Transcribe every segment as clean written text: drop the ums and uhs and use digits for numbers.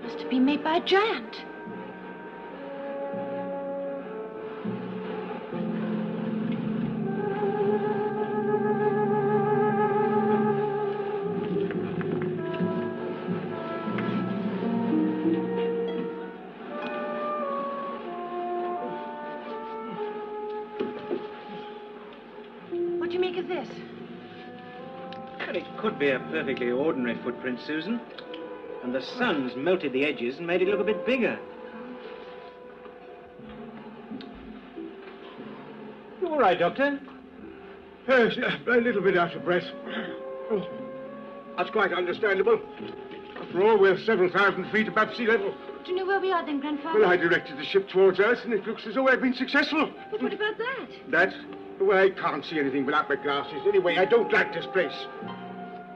Must have been made by a giant. What do you make of this? Well, it could be a perfectly ordinary footprint, Susan. And the sun's melted the edges and made it look a bit bigger. You all right, Doctor? Yes, a little bit out of breath. Oh, that's quite understandable. After all, we're several thousand feet above sea level. Do you know where we are then, Grandfather? Well, I directed the ship towards Earth, and it looks as though I've been successful. But what about that? That? Well, I can't see anything without my glasses. Anyway, I don't like this place.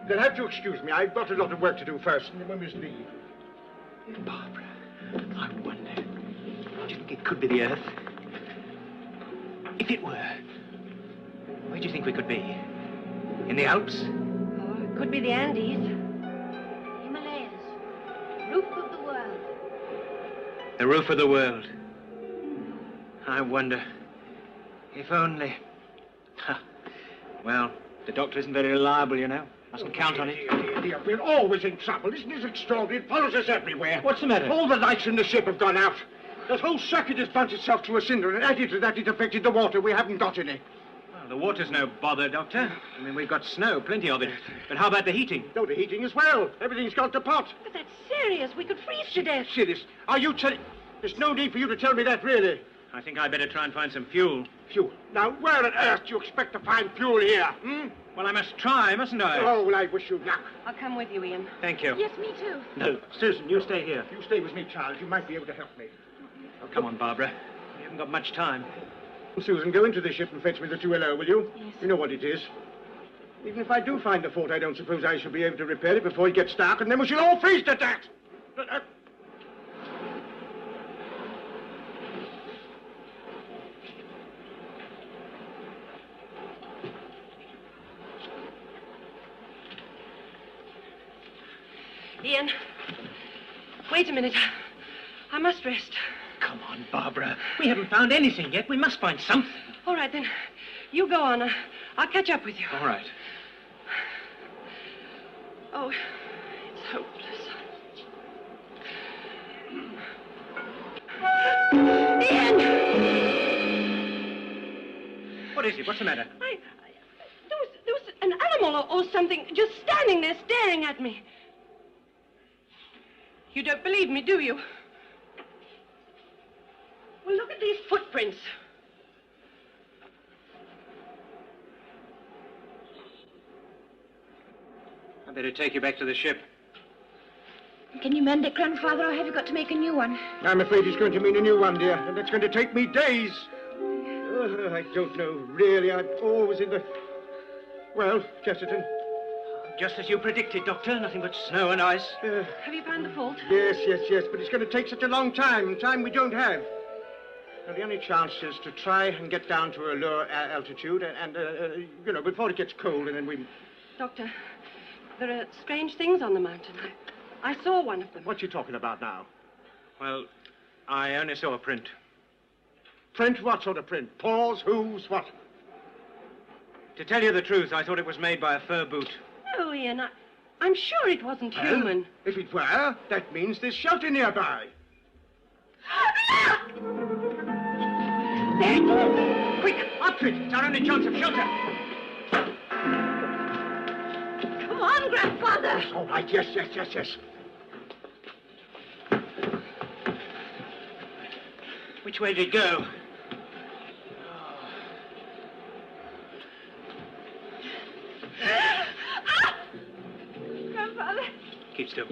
You'll have to excuse me. I've got a lot of work to do first, and then we must leave. Barbara, I wonder. Do you think it could be the Earth? If it were, where do you think we could be? In the Alps? Oh, it could be the Andes. Himalayas. Roof of the world. The roof of the world. I wonder. If only. Well, the doctor isn't very reliable, you know. Mustn't count on it. Dear, we're always in trouble. Isn't this extraordinary? It follows us everywhere. What's the matter? All the lights in the ship have gone out. That whole circuit has burnt itself to a cinder, and added to that, it affected the water. We haven't got any. Well, the water's no bother, Doctor. I mean, we've got snow, plenty of it. But how about the heating? No, the heating as well. Everything's gone to pot. But that's serious. We could freeze to death. Serious? Are you telling... There's no need for you to tell me that, really. I think I'd better try and find some fuel. Fuel? Now, where on earth do you expect to find fuel here, hmm? Well, I must try, mustn't I? Oh, well, I wish you luck. I'll come with you, Ian. Thank you. Yes, me too. No, Susan, you stay here. You stay with me, Charles. You might be able to help me. Oh, come on, Barbara. We haven't got much time. Susan, go into the ship and fetch me the 2LO, will you? Yes. You know what it is. Even if I do find the fault, I don't suppose I shall be able to repair it before it gets dark, and then we shall all freeze to death. Ian, wait a minute. I must rest. Come on, Barbara. We haven't found anything yet. We must find something. All right, then. You go on. I'll catch up with you. All right. Oh, it's hopeless. Ian! What is it? What's the matter? There was an animal or something just standing there staring at me. You don't believe me, do you? Well, look at these footprints. I'd better take you back to the ship. Can you mend it, Grandfather, or have you got to make a new one? I'm afraid it's going to mean a new one, dear, and it's going to take me days. Oh, I don't know, really. I'm always in the... Well, Chesterton. Just as you predicted, Doctor. Nothing but snow and ice. Have you found the fault? Yes, but it's going to take such a long time we don't have. Now, the only chance is to try and get down to a lower altitude and you know, before it gets cold, and then we... Doctor, there are strange things on the mountain. I saw one of them. What you talking about now? Well, I only saw a print. Print? What sort of print? Paws? Hooves? What? To tell you the truth, I thought it was made by a fur boot. No, Ian, I'm sure it wasn't human. If it were, that means there's shelter nearby. There it is. Quick, up to it. It's our only chance of shelter. Come on, Grandfather. All right, yes. Which way did it go? Grandfather. Keep still.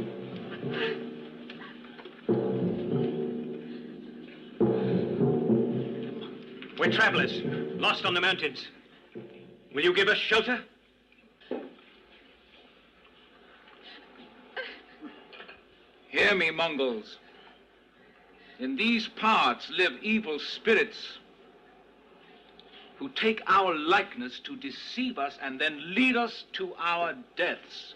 We're travelers, lost on the mountains. Will you give us shelter? Hear me, Mongols. In these parts live evil spirits who take our likeness to deceive us and then lead us to our deaths.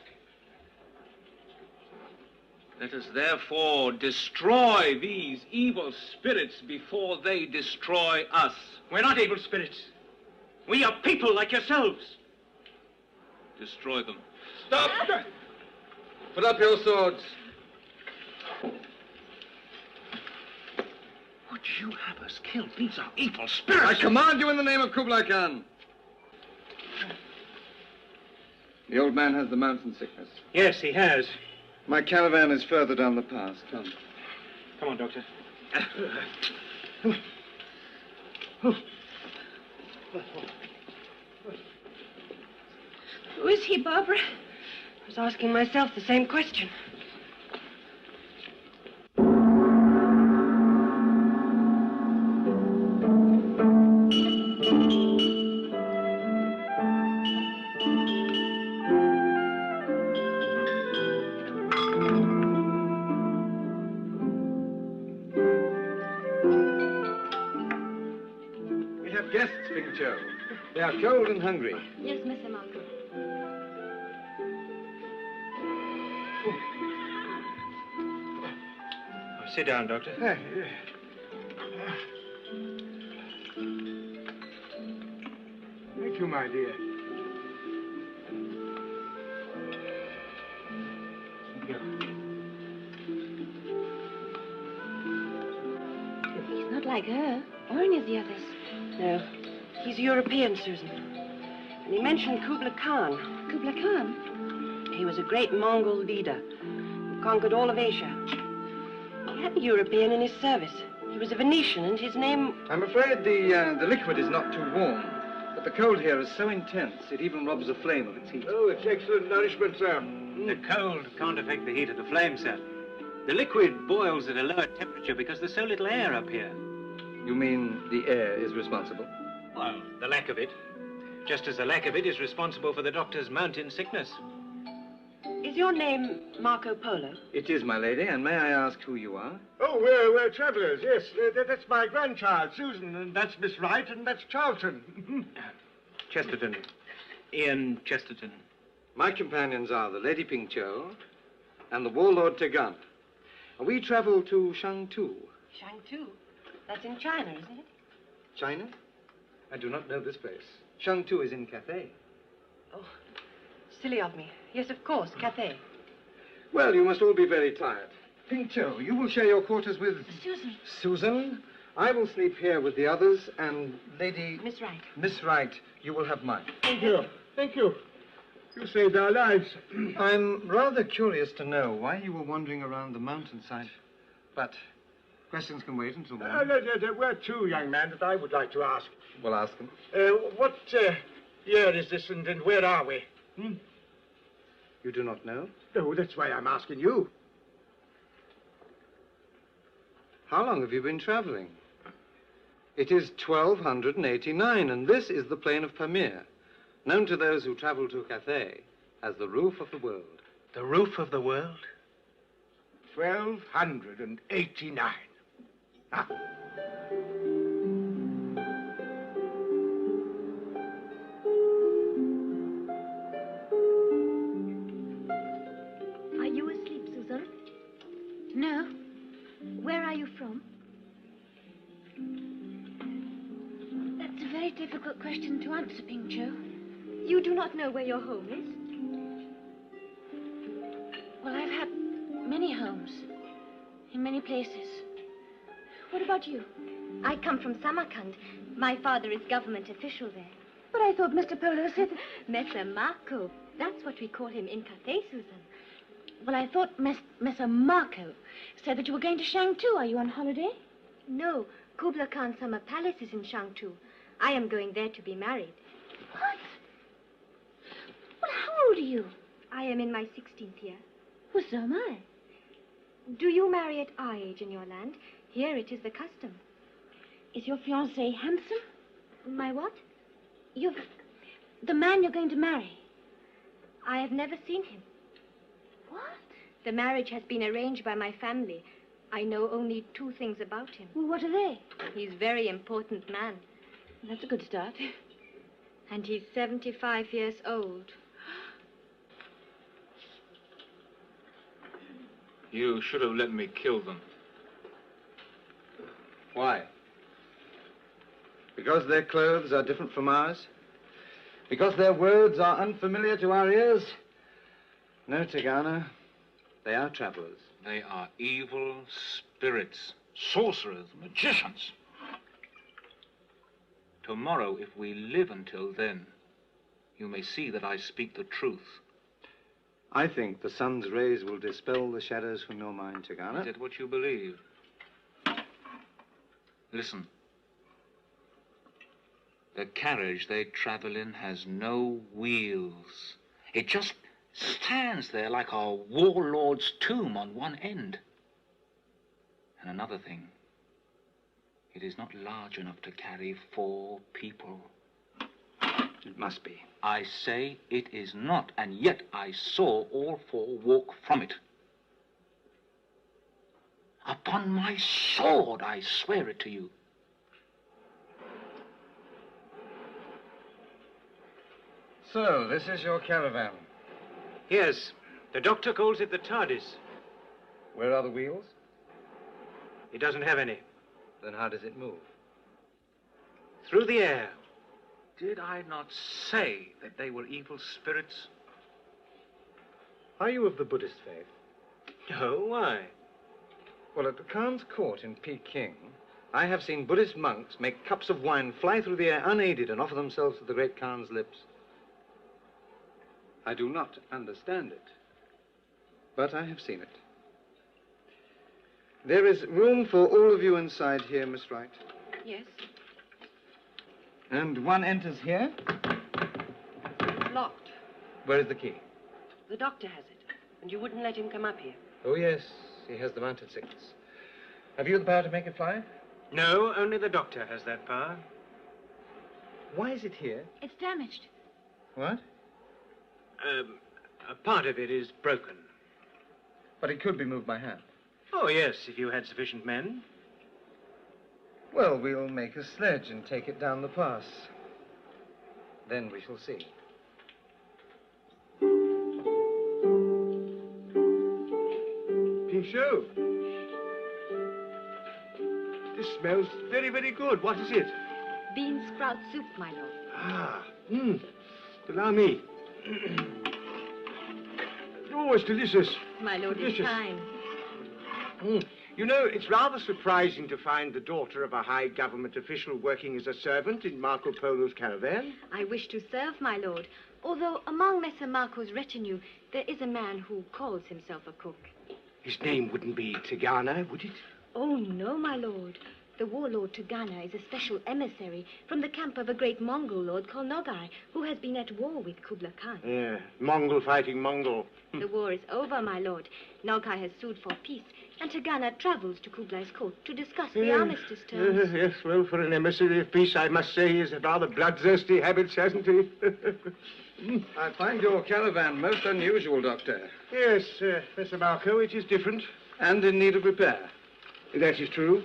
Let us therefore destroy these evil spirits before they destroy us. We're not evil spirits. We are people like yourselves. Destroy them. Stop! Put up your swords. Would you have us killed? These are evil spirits. I command you in the name of Kublai Khan. The old man has the mountain sickness. Yes, he has. My caravan is further down the pass. Come. Come on, Doctor. Who is he, Barbara? I was asking myself the same question. We have guests, Ping Cho. They are cold and hungry. Yes, Mr. Marco. Oh, sit down, Doctor. Thank you, my dear. He's not like her, or any of the others. No, he's European, Susan. And he mentioned Kublai Khan. Kublai Khan? He was a great Mongol leader who conquered all of Asia. He had a European in his service. He was a Venetian, and his name... I'm afraid the liquid is not too warm. But the cold here is so intense, it even robs the flame of its heat. Oh, it's excellent nourishment, sir. The cold can't affect the heat of the flame, sir. The liquid boils at a lower temperature because there's so little air up here. You mean the air is responsible? Well, the lack of it. Just as the lack of it is responsible for the doctor's mountain sickness. Is your name Marco Polo? It is, my lady, and may I ask who you are? Oh, we're travelers, yes. That's my grandchild, Susan, and that's Miss Wright, and that's Charlton. Chesterton. Ian Chesterton. My companions are the Lady Ping Cho and the warlord Tegan. We travel to Shangtu. Shangtu? That's in China, isn't it? China? I do not know this place. Shangtu is in Cathay. Oh, silly of me. Yes, of course, Cathay. Well, you must all be very tired. Ping Cho, you will share your quarters with... Susan. Susan. I will sleep here with the others, and Lady... Miss Wright. Miss Wright, you will have mine. Thank you. Thank you. You saved our lives. I'm rather curious to know why you were wandering around the mountainside. But questions can wait until morning. There were two young men that I would like to ask. We'll ask them. What year is this, and where are we? You do not know? Oh, that's why I'm asking you. How long have you been traveling? It is 1289, and this is the plain of Pamir, known to those who travel to Cathay as the roof of the world. The roof of the world? 1289. Ah. Are you asleep, Susan? No. Where are you from? That's a very difficult question to answer, Ping Cho. You do not know where your home is? Well, I've had many homes. In many places. What about you? I come from Samarkand. My father is government official there. But I thought Mr. Polo said... Messer Marco. That's what we call him in Cathay, Susan. Well, I thought Messer Marco said that you were going to Shangtu. Are you on holiday? No, Kubla Khan's summer palace is in Shangtu. I am going there to be married. What? Well, how old are you? I am in my 16th year. Well, so am I. Do you marry at our age in your land? Here it is the custom. Is your fiancé handsome? My what? The man you're going to marry. I have never seen him. What? The marriage has been arranged by my family. I know only 2 things about him. Well, what are they? He's a very important man. That's a good start. And he's 75 years old. You should have let me kill them. Why? Because their clothes are different from ours? Because their words are unfamiliar to our ears? No, Tigana. They are travelers. They are evil spirits, sorcerers, magicians. Tomorrow, if we live until then, you may see that I speak the truth. I think the sun's rays will dispel the shadows from your mind, Tigana. Is that what you believe? Listen. The carriage they travel in has no wheels. It just stands there like a warlord's tomb on one end. And another thing, it is not large enough to carry 4 people. It must be. I say it is not, and yet I saw all 4 walk from it. Upon my sword, I swear it to you. So, this is your caravan. Yes. The doctor calls it the TARDIS. Where are the wheels? He doesn't have any. Then how does it move? Through the air. Did I not say that they were evil spirits? Are you of the Buddhist faith? Oh, why? Well, at the Khan's court in Peking, I have seen Buddhist monks make cups of wine fly through the air unaided and offer themselves to the great Khan's lips. I do not understand it, but I have seen it. There is room for all of you inside here, Miss Wright. Yes. And one enters here. Locked. Where is the key? The doctor has it. And you wouldn't let him come up here. Oh, yes. He has the mounted sickness. Have you the power to make it fly? No, only the doctor has that power. Why is it here? It's damaged. What? A part of it is broken. But it could be moved by hand. Oh, yes, if you had sufficient men. Well, we'll make a sledge and take it down the pass. Then we shall see. Pinchot. This smells very, very good. What is it? Bean sprout soup, my lord. Ah, allow me. Oh, it's delicious. My lord is Delicious. kind. You know, it's rather surprising to find the daughter of a high government official working as a servant in Marco Polo's caravan. I wish to serve, my lord. Although among Messer Marco's retinue, there is a man who calls himself a cook. His name wouldn't be Tigana, would it? Oh, no, my lord. The warlord Tugana is a special emissary from the camp of a great Mongol lord called Nogai, who has been at war with Kubla Khan. Yeah, Mongol fighting Mongol. The war is over, my lord. Nogai has sued for peace, and Tugana travels to Kublai's court to discuss the armistice terms. Yes, well, for an emissary of peace, I must say he has rather bloodthirsty habits, hasn't he? I find your caravan most unusual, Doctor. Yes, Messer Marco, it is different. And in need of repair. That is true.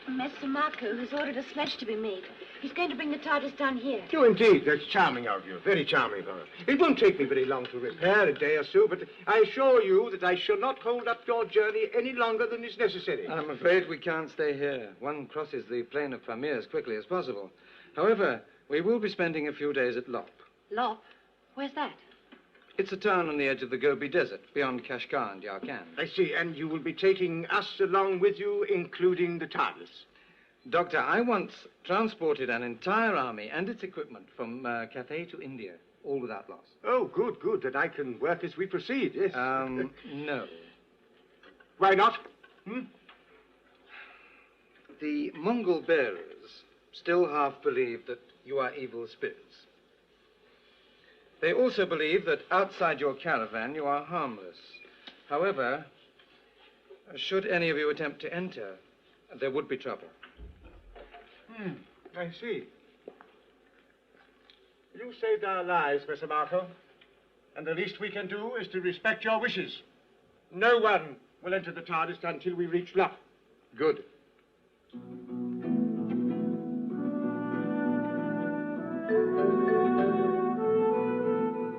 Messer Marco has ordered a sledge to be made. He's going to bring the TARDIS down here. Oh, indeed. That's charming of you. Very charming, Laura. It won't take me very long to repair, a day or so, but I assure you that I shall not hold up your journey any longer than is necessary. I'm afraid we can't stay here. One crosses the plain of Pamir as quickly as possible. However, we will be spending a few days at Lop. Lop? Where's that? It's a town on the edge of the Gobi Desert, beyond Kashgar and Yarkand. I see, and you will be taking us along with you, including the TARDIS. Doctor, I once transported an entire army and its equipment from Cathay to India, all without loss. Oh, good, good. Then I can work as we proceed, yes. No. Why not? that the Mongol bearers still half believe that you are evil spirits. They also believe that outside your caravan you are harmless. However, should any of you attempt to enter, there would be trouble. I see. You saved our lives, Mr. Marco. And the least we can do is to respect your wishes. No one will enter the TARDIS until we reach Luck. Good.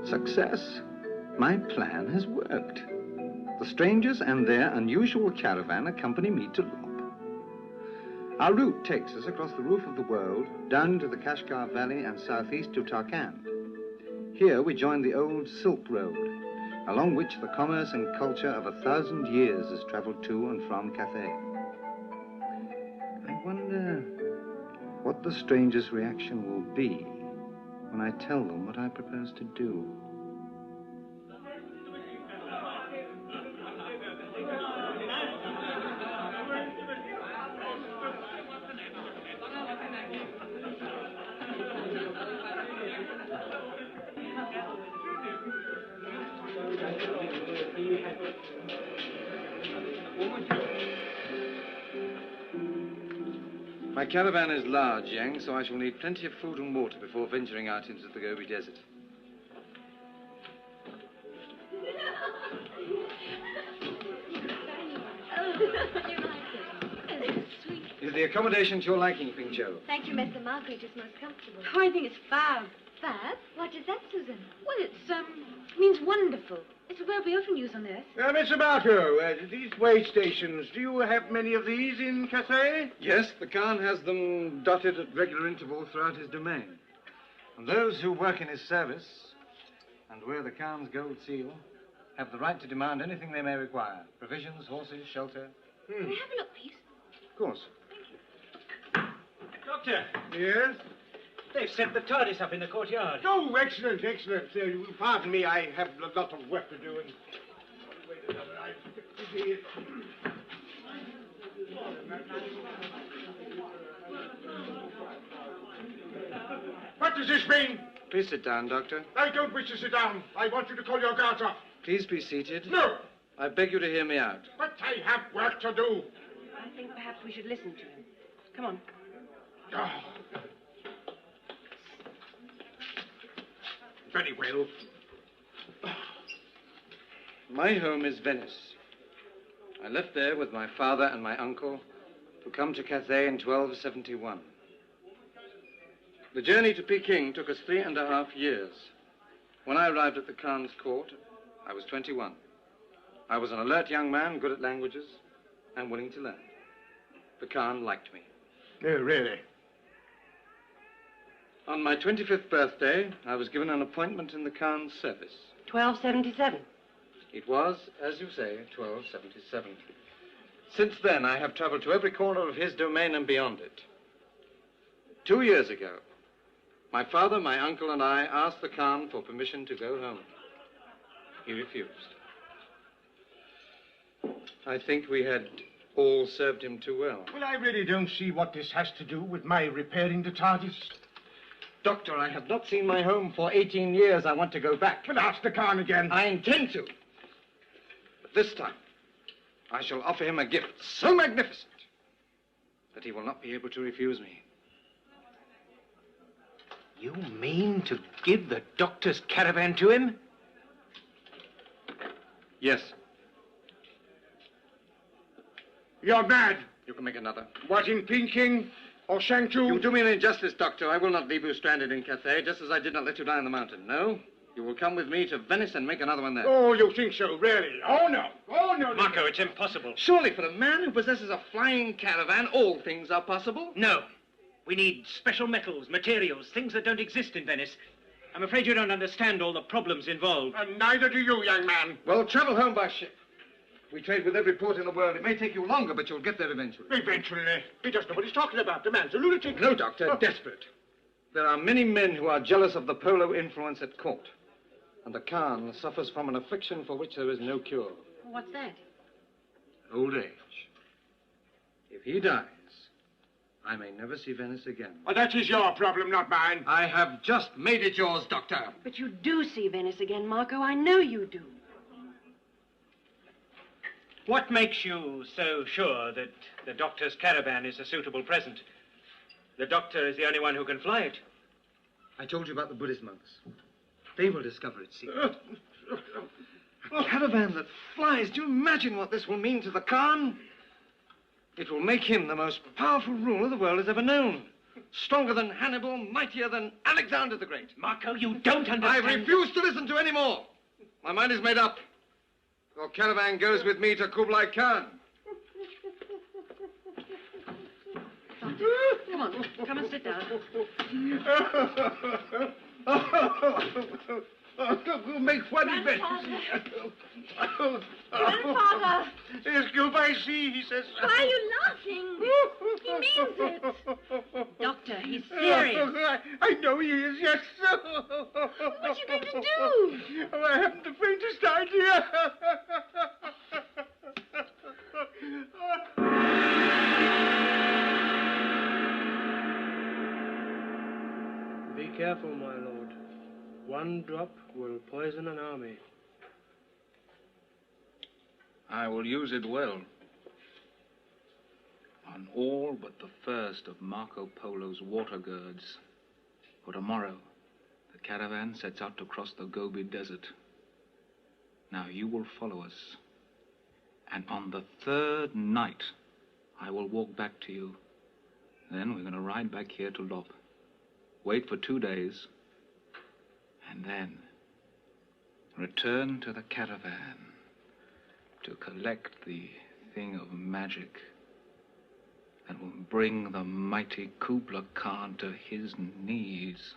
Success. My plan has worked. The strangers and their unusual caravan accompany me to Lop. Our route takes us across the roof of the world, down into the Kashgar Valley and southeast to Tarkand. Here we join the old Silk Road, along which the commerce and culture of 1,000 years has traveled to and from Cathay. I wonder what the strangers' reaction will be when I tell them what I propose to do. My caravan is large, Yang, so I shall need plenty of food and water before venturing out into the Gobi Desert. Is the accommodation to your liking, Ping Cho? Thank you, Mr. Marco. It is most comfortable. Oh, I think it's fab. Fab? What is that, Susan? Well, means wonderful. It's a word we often use on Earth. Mr. Marco, these way stations, do you have many of these in Cathay? Yes, the Khan has them dotted at regular intervals throughout his domain. And those who work in his service and wear the Khan's gold seal have the right to demand anything they may require. Provisions, horses, shelter. Can I have a look, please? Of course. Doctor, Yes? they've set the TARDIS up in the courtyard. Oh, excellent, excellent. Pardon me, I have a lot of work to do. And... Wait a minute, I see it. What does this mean? Please sit down, Doctor. I don't wish to sit down. I want you to call your guards off. Please be seated. No, I beg you to hear me out. but I have work to do. I think perhaps we should listen to him. Come on. Oh. Very well. My home is Venice. I left there with my father and my uncle to come to Cathay in 1271. The journey to Peking took us 3.5 years. When I arrived at the Khan's court, I was 21. I was an alert young man, good at languages, and willing to learn. The Khan liked me. Oh, really? On my 25th birthday, I was given an appointment in the Khan's service. 1277. It was, as you say, 1277. Since then, I have traveled to every corner of his domain and beyond it. 2 years ago, my father, my uncle, and I asked the Khan for permission to go home. He refused. I think we had all served him too well. Well, I really don't see what this has to do with my repairing the TARDIS. Doctor, I have not seen my home for 18 years. I want to go back. Well, ask the Khan again. I intend to. But this time, I shall offer him a gift so magnificent that he will not be able to refuse me. You mean to give the doctor's caravan to him? Yes, You're mad. you can make another. What, in Peking or Shangchu? You do me an injustice, Doctor. I will not leave you stranded in Cathay, just as I did not let you die on the mountain. No, you will come with me to Venice and make another one there. Oh, you think so, really? Oh, no. Oh, no. Marco, it's impossible. Surely for a man who possesses a flying caravan, all things are possible. No. We need special metals, materials, things that don't exist in Venice. I'm afraid you don't understand all the problems involved. And neither do you, young man. Well, travel home by ship. We trade with every port in the world. It may take you longer, but you'll get there eventually. Eventually. He doesn't know what he's talking about. The man's a lunatic. No, Doctor, desperate. There are many men who are jealous of the Polo influence at court. And the Khan suffers from an affliction for which there is no cure. What's that? Old age. If he dies, I may never see Venice again. Well, that is your problem, not mine. I have just made it yours, Doctor. But you do see Venice again, Marco. I know you do. What makes you so sure that the doctor's caravan is a suitable present? The doctor is the only one who can fly it. I told you about the Buddhist monks. They will discover its secret. A caravan that flies. Do you imagine what this will mean to the Khan? It will make him the most powerful ruler the world has ever known. Stronger than Hannibal, mightier than Alexander the Great. Marco, you don't understand. I refuse to listen to any more. My mind is made up. Your caravan goes with me to Kublai Khan. Come on, come and sit down. Make funny bets. Grandfather! It's goodbye, see, he says. Why are you laughing? He means it. Doctor, he's serious. I know he is, yes. What are you going to do? Oh, I haven't the faintest idea. Be careful, my lord. One drop will poison an army. I will use it well. On all but the first of Marco Polo's water girds. For tomorrow, the caravan sets out to cross the Gobi Desert. Now you will follow us. And on the third night, I will walk back to you. Then we're going to ride back here to Lop. Wait for 2 days. And then return to the caravan to collect the thing of magic that will bring the mighty Kublai Khan to his knees.